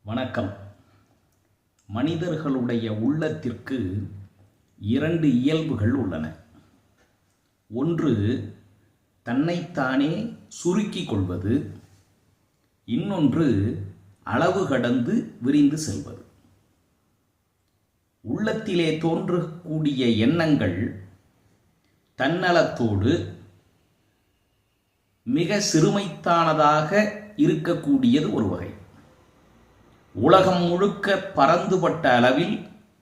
வணக்கம். மனிதர்களுடைய உள்ளத்திற்கு இரண்டு இயல்புகள் உள்ளன. ஒன்று தன்னைத்தானே சுருக்கிக் கொள்வது, இன்னொன்று அளவு கடந்து விரிந்து செல்வது. உள்ளத்திலே தோன்றக்கூடிய எண்ணங்கள் தன்னலத்தோடு மிக சிறுமைத்தானதாக இருக்கக்கூடியது ஒரு வகை. உலகம் முழுக்க பரந்துபட்ட அளவில்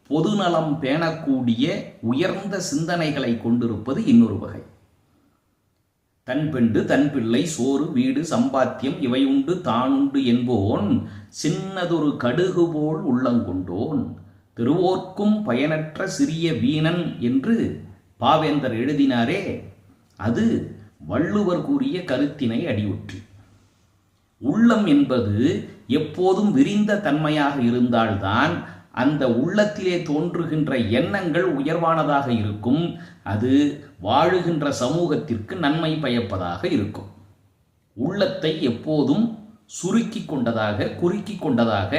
பொதுநலம் பேணக்கூடிய உயர்ந்த சிந்தனைகளை கொண்டிருப்பது இன்னொரு வகை. தன் பெண்டு தன் பிள்ளை சோறு வீடு சம்பாத்தியம் இவையுண்டு தானுண்டு என்போன் சின்னதொரு கடுகு போல் உள்ளங்கொண்டோன் திருவோர்க்கும் பயனற்ற சிறிய வீணன் என்று பாவேந்தர் எழுதினாரே, அது வள்ளுவர் கூறிய கருத்தினை அடியுற்றி. உள்ளம் என்பது எப்போதும் விரிந்த தன்மையாக இருந்தால்தான் அந்த உள்ளத்திலே தோன்றுகின்ற எண்ணங்கள் உயர்வானதாக இருக்கும். அது வாழுகின்ற சமூகத்திற்கு நன்மை பயப்பதாக இருக்கும். உள்ளத்தை எப்போதும் சுருக்கி கொண்டதாக, குறுக்கி கொண்டதாக,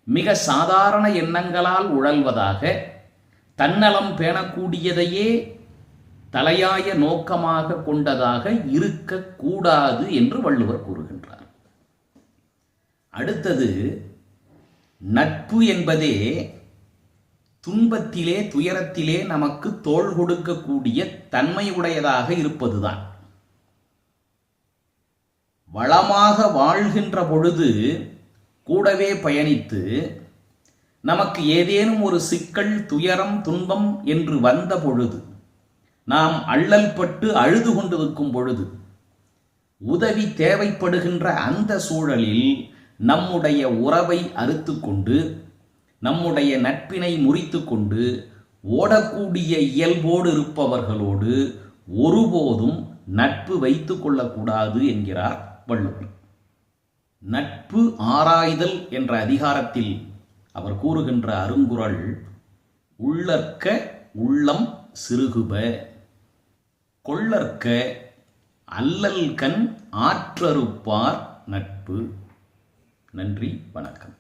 மிக சாதாரண எண்ணங்களால் உழல்வதாக, தன்னலம் பேணக்கூடியதையே தலையாய நோக்கமாக கொண்டதாக இருக்கக்கூடாது என்று வள்ளுவர் கூறுகின்றார். அடுத்தது, நட்பு என்பதே துன்பத்திலே துயரத்திலே நமக்கு தோள் கொடுக்கக்கூடிய தன்மையுடையதாக இருப்பதுதான். வளமாக வாழ்கின்ற பொழுது கூடவே பயணித்து நமக்கு ஏதேனும் ஒரு சிக்கல் துயரம் துன்பம் என்று வந்த பொழுது, நாம் அல்லல் பட்டு அழுது கொண்டிருக்கும் பொழுது, உதவி தேவைப்படுகின்ற அந்த சூழலில் நம்முடைய உறவை அறுத்து கொண்டு, நம்முடைய நட்பினை முறித்து கொண்டு ஓடக்கூடிய இயல்போடு இருப்பவர்களோடு ஒருபோதும் நட்பு வைத்து கொள்ளக்கூடாது என்கிறார் வள்ளுவர். நட்பு ஆராய்தல் என்ற அதிகாரத்தில் அவர் கூறுகின்ற அருங்குறள், உள்ளற்க உள்ளம் சிறுகுப கொள்ளற்க அல்லல் கண் ஆற்றறுப்பார் நட்பு. நன்றி, வணக்கம்.